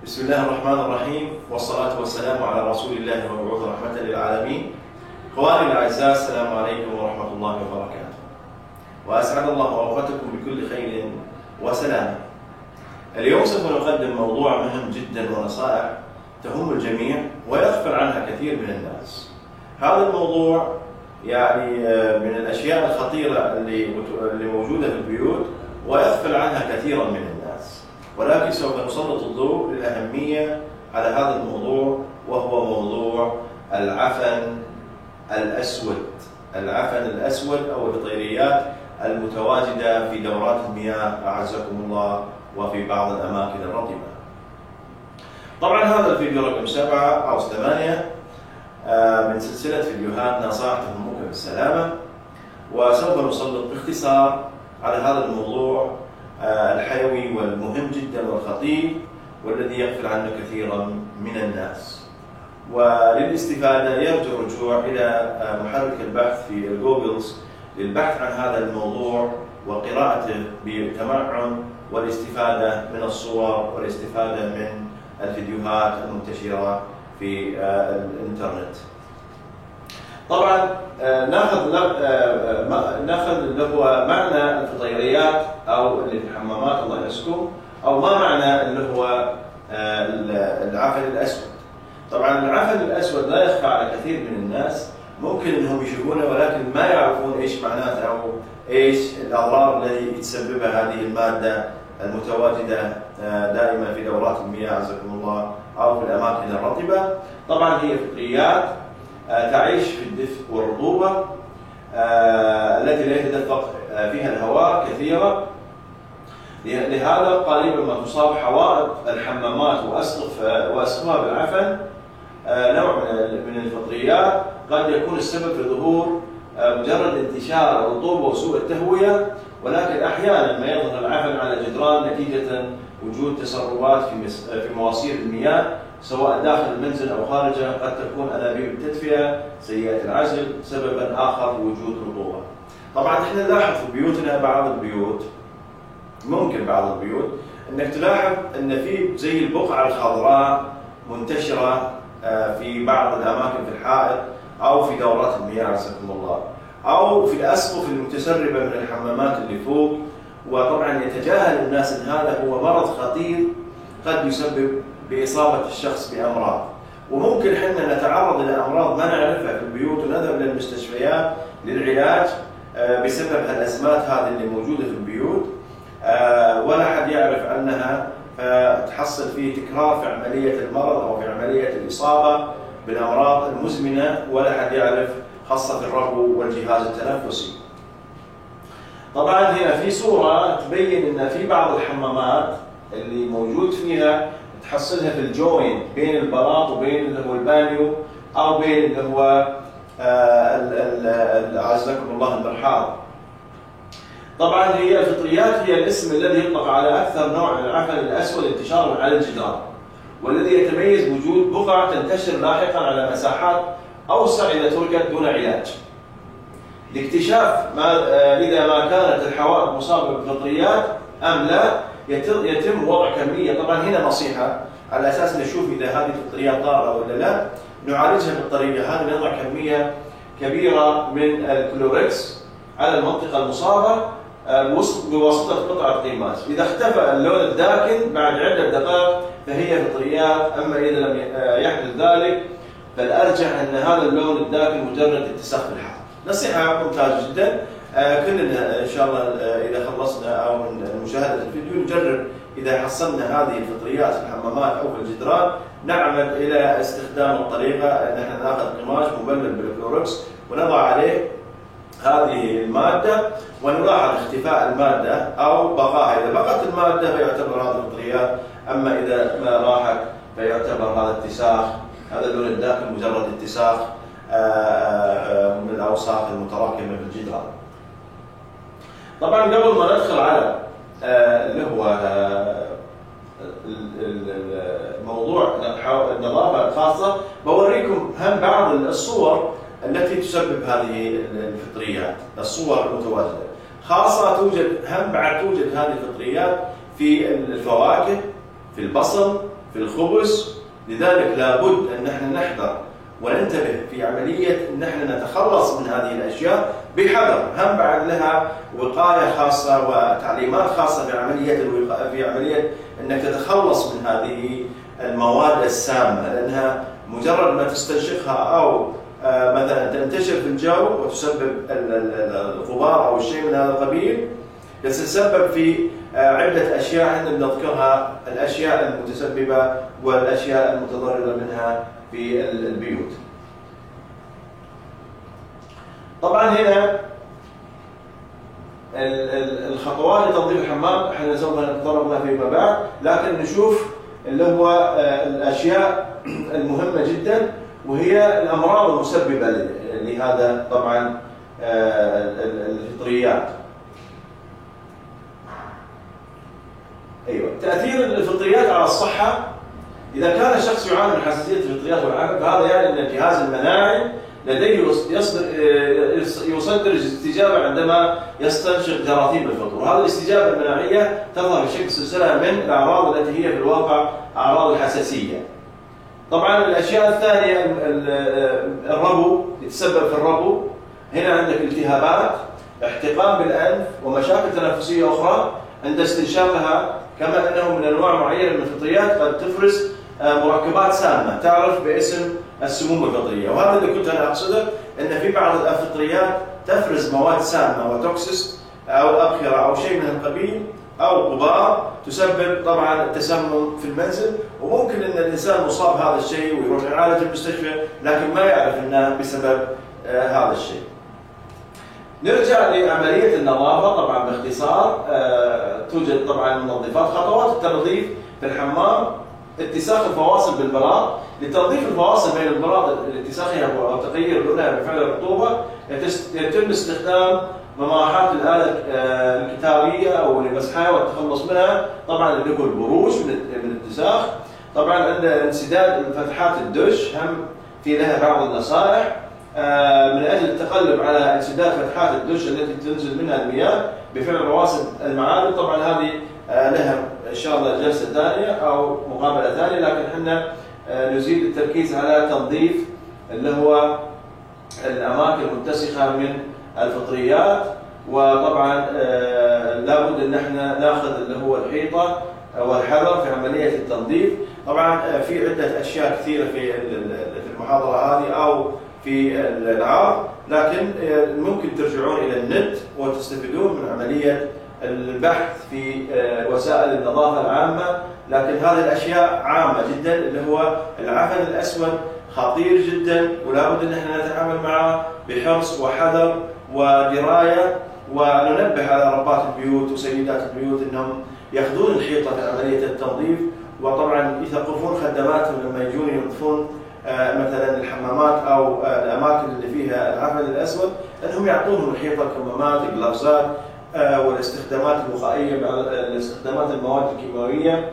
بسم الله الرحمن الرحيم، والصلاة والسلام على رسول الله المبعوث رحمة للعالمين. إخواني الأعزاء، السلام عليكم ورحمة الله وبركاته، وأسعد الله أوقاتكم بكل خير وسلام. اليوم سوف نقدم موضوع مهم جدا ونصائح تهم الجميع ويغفل عنها كثير من الناس. هذا الموضوع من الأشياء الخطيرة اللي موجودة في البيوت ويغفل عنها كثيرا من الناس، ولكن سوف نسلط الضوء للأهمية على هذا الموضوع، وهو موضوع العفن الأسود. العفن الأسود أو الفطيريات المتواجدة في دورات المياه أعزكم الله وفي بعض الأماكن الرطبة. طبعا هذا الفيديو رقم 7 أو 8 من سلسلة فيديوهات نصائح تهمك بالسلامة، وسوف نسلط باختصار على هذا الموضوع الحيوي والمهم جدا والخطير، والذي يغفل عنه كثيرا من الناس. وللاستفادة يرجى الرجوع إلى محرك البحث في الجوجلز للبحث عن هذا الموضوع وقراءته بتمعن، والاستفادة من الصور والاستفادة من الفيديوهات المنتشرة في الإنترنت. طبعا ناخذ اللي هو معنى الفطيريات او اللي في الحمامات الله يحفظكم، او ما معنى اللي هو العفن الاسود. طبعا العفن الاسود لا يخفى على كثير من الناس، ممكن انهم يشوفونه ولكن ما يعرفون ايش معناته او ايش الاضرار التي تسببها هذه الماده المتواجده دائما في دورات المياه عزكم الله او في الاماكن الرطبه. طبعا هي فطريات تعيش في الدفء والرطوبة التي لا يتدفق فيها الهواء كثيرا، لهذا قريبا ما تصاب حوائط الحمامات وأسقفها بالعفن. نوع من الفطريات قد يكون السبب في ظهور مجرد انتشار الرطوبة وسوء التهوية، ولكن أحيانا ما يظهر العفن على جدران نتيجة وجود تسربات في مواسير المياه سواء داخل المنزل أو خارجه. قد تكون أنابيب التدفئة سيئة العزل سببا آخر لوجود رطوبة. طبعا احنا نلاحظ في بيوتنا ممكن بعض البيوت انك تلاحظ ان في زي البقعة الخضراء منتشرة في بعض الأماكن في الحائط أو في دورات المياه عزكم الله، أو في الأسقف المتسربة من الحمامات اللي فوق. وطبعا يتجاهل الناس ان هذا هو مرض خطير قد يسبب بإصابة الشخص بأمراض، وممكن حنا نتعرض إلى أمراض ما نعرفها في البيوت ونذهب للمستشفيات للعلاج بسبب الأزمات هذه اللي موجودة في البيوت ولا حد يعرف عنها، فتحصل فيه تكرار في عملية المرض أو في عملية الإصابة بالأمراض المزمنة ولا حد يعرف، خاصة في الربو والجهاز التنفسي. طبعا هنا في صورة تبين أن في بعض الحمامات اللي موجود فيها تحصلها في الجوين بين البلاط وبين اللي هو البانيو او بين اللي هو عزكم الله المرحاض. طبعا هي الفطريات هي الاسم الذي يطلق على اكثر نوع من العفن الاسود انتشارا على الجدران، والذي يتميز بوجود بقع تنتشر لاحقا على مساحات اوسع اذا تركت دون علاج. لاكتشاف اذا ما كانت الحوائط مصابه بفطريات ام لا يتم وضع كمية. طبعا هنا نصيحة على أساس نشوف إذا هذه الفطريات ضارة ولا لا، نعالجها بالطريقة هذه، نضع كمية كبيرة من الكلوركس على المنطقة المصابة بواسطة قطعة قماش. إذا اختفى اللون الداكن بعد عدة دقائق فهي فطريات، أما إذا لم يحدث ذلك فالأرجح أن هذا اللون الداكن مجرد اتساخ في الحائط. نصيحة ممتازة جدا. كلنا ان شاء الله اذا خلصنا او من مشاهده الفيديو نجرب اذا حصلنا هذه الفطريات في الحمامات او في الجدران نعمد الى استخدام الطريقه ان احنا ناخذ قماش مبلل بالكلوركس ونضع عليه هذه الماده ونلاحظ اختفاء الماده او بقائها. اذا بقت الماده فيعتبر هذه الفطريات، اما اذا ما راحت فيعتبر هذا اتساخ، هذا اللون الداخل مجرد اتساخ من الاوساخ المتراكمه في الجدران. طبعا قبل ما ندخل على اللي هو الموضوع النظافة الخاصة، بوريكم هم بعض الصور التي تسبب هذه الفطريات، الصور المتواجدة. خاصة توجد هذه الفطريات في الفواكه، في البصل، في الخبز. لذلك لابد أن نحن نحذر وننتبه في عملية أن نحن نتخلص من هذه الأشياء بحذر. هم بعد لها وقاية خاصة وتعليمات خاصة في عملية أنك تتخلص من هذه المواد السامة، لأنها مجرد ما تستنشقها أو مثلا تنتشر في الجو وتسبب الغبار أو الشيء من هذا القبيل، تتسبب في عدة أشياء احنا بنذكرها، الأشياء المتسببة والأشياء المتضررة منها في البيوت. طبعا هنا الخطوات لتنظيف الحمام احنا سوف نتطرق لها فيما بعد، لكن نشوف اللي هو الأشياء المهمة جدا وهي الأمراض المسببة لهذا طبعا الفطريات. ايوه، تأثير الفطريات على الصحة. إذا كان الشخص يعاني من حساسية الفطريات والعفن فهذا يعني أن الجهاز المناعي لديه يصدر استجابة عندما يستنشق جراثيم الفطر، وهذه الاستجابة المناعية تظهر بشكل سلسلة من الأعراض التي هي في الواقع أعراض الحساسية. طبعا الأشياء الثانية الربو، يتسبب في الربو. هنا عندك التهابات، احتقان بالأنف ومشاكل تنفسية أخرى عند استنشاقها، كما أنه من أنواع معينة من الفطريات قد تفرز مركبات سامة تعرف باسم السموم الفطرية. وهذا اللي كنت أنا أقصده، أن في بعض الفطريات تفرز مواد سامة وتوكسيس أو أبخرة أو شيء من القبيل أو غبار تسبب طبعا التسمم في المنزل، وممكن أن الإنسان مصاب هذا الشيء ويروح يعالج في المستشفى لكن ما يعرف أنه بسبب هذا الشيء. نرجع لعملية النظافة طبعا باختصار. توجد طبعا منظفات. خطوات التنظيف في الحمام: اتساخ الفواصل بالبلاط. لتنظيف الفواصل بين البلاط لاتساخها او تغير لونها بفعل الرطوبة يتم استخدام مماحات الآلة الكتابية او المسحة والتخلص منها، طبعا اللي هو البروش من الاتساخ. طبعا عند انسداد فتحات الدش هم في لها بعض النصائح من اجل التغلب على انسداد فتحات الدش التي تنزل منها المياه بفعل رواسب المعادن. طبعا هذه لها ان شاء الله جلسه ثانيه او مقابله ثانيه، لكن احنا نزيد التركيز على تنظيف اللي هو الاماكن المتسخه من الفطريات. وطبعا لابد ان احنا ناخذ اللي هو الحيطه والحذر في عمليه التنظيف. طبعا في عده اشياء كثيره في المحاضره هذه او في العرض، لكن ممكن ترجعون الى النت وتستفيدون من عمليه البحث في وسائل النظافه العامه. لكن هذه الاشياء عامه جدا، اللي هو العفن الاسود خطير جدا ولا بد ان احنا نتعامل معه بحرص وحذر ودرايه، وننبه على ربات البيوت وسيدات البيوت انهم ياخذون الحيطه في عمليه التنظيف، وطبعا يثقفون خدماتهم لما يجون ينظفون مثلا الحمامات او الاماكن اللي فيها العفن الاسود، انهم يعطونهم الحيطه، الكمامات، الجلافزات والاستخدامات الوقائيه، استخدامات المواد الكيماويه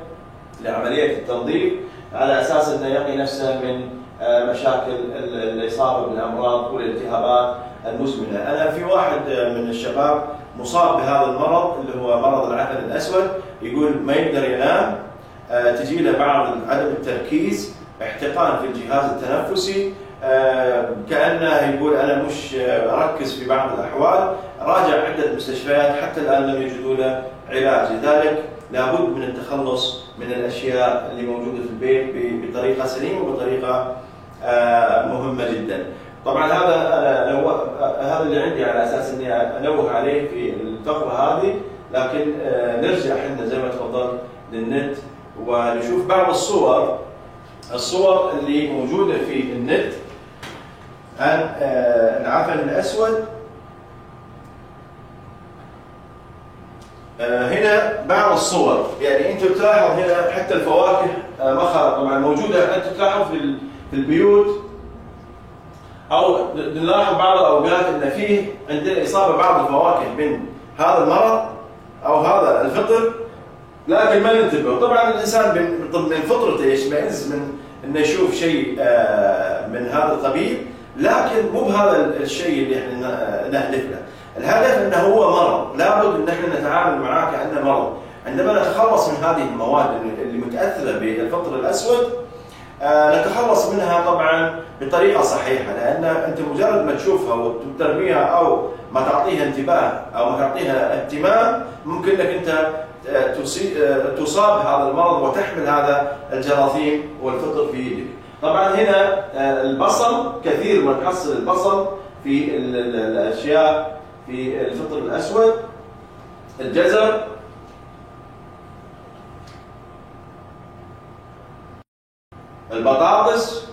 لعمليه التنظيف، على اساس انه يقي نفسه من مشاكل الاصابه بالامراض والالتهابات المزمنه. انا في واحد من الشباب مصاب بهذا المرض اللي هو مرض العفن الاسود، يقول ما يقدر ينام، تجي له بعض عدم التركيز، احتقان في الجهاز التنفسي، كأنه يقول أنا مش أركز في بعض الأحوال. راجع عدة مستشفيات حتى الآن لم يجدوا له علاج. لذلك لابد من التخلص من الأشياء اللي موجودة في البيت بطريقة سليمة وبطريقة مهمة جدا. طبعا هذا اللي عندي على أساس أني أنوه عليه في الفقرة هذه، لكن نرجع احنا زي ما تفضلت للنت ونشوف بعض الصور اللي موجودة في النت عن العفن الأسود. هنا بعض الصور، يعني أنت تلاحظ هنا حتى الفواكه مخرة طبعا موجودة، أنت تلاحظ في البيوت أو نلاحظ بعض الأوقات أن فيه عندنا إصابة بعض الفواكه من هذا المرض أو هذا الفطر، لكن ما ننتبه. طبعا الإنسان من فطرته يشمئز من انه يشوف شيء من هذا القبيل، لكن مو بهذا الشيء اللي احنا نهدف له. الهدف انه هو مرض، لابد ان احنا نتعامل معاه كانه مرض. عندما نتخلص من هذه المواد اللي المتاثره بالفطر الاسود نتخلص منها طبعا بطريقه صحيحه، لان انت مجرد ما تشوفها وترميها او ما تعطيها انتباه او ما تعطيها اهتمام ممكن انك انت تصاب بهذا المرض وتحمل هذا الجراثيم والفطر في يدك. طبعا هنا البصل كثير ما نحصل البصل في الاشياء في الفطر الاسود، الجزر، البطاطس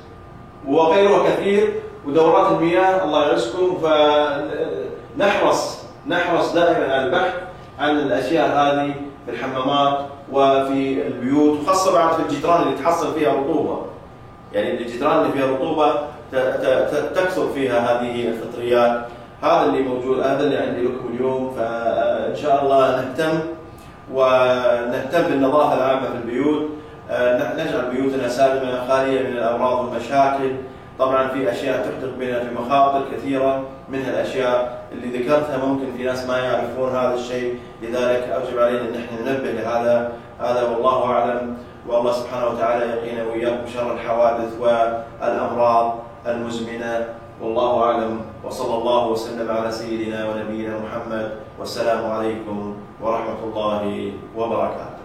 وغيرها كثير، ودورات المياه الله يعزكم. فنحرص دائما على البحث عن الاشياء هذه في الحمامات وفي البيوت، وخاصه بعد في الجدران اللي تحصل فيها رطوبه، يعني الجدران اللي فيها رطوبه تكثر فيها هذه الفطريات. هذا اللي موجود، هذا اللي عندي لكم اليوم. فان شاء الله نهتم بالنظافه العامه في البيوت، نجعل بيوتنا سالمه خاليه من الامراض والمشاكل. طبعا في اشياء تحدق بنا في مخاطر كثيره، منها الاشياء اللي ذكرتها ممكن في ناس ما يعرفون هذا الشيء، لذلك اوجب علينا ان احنا ننبه لهذا. والله اعلم، والله سبحانه وتعالى يقينا واياكم شر الحوادث والامراض المزمنه، والله اعلم. وصلى الله وسلم على سيدنا ونبينا محمد، والسلام عليكم ورحمه الله وبركاته.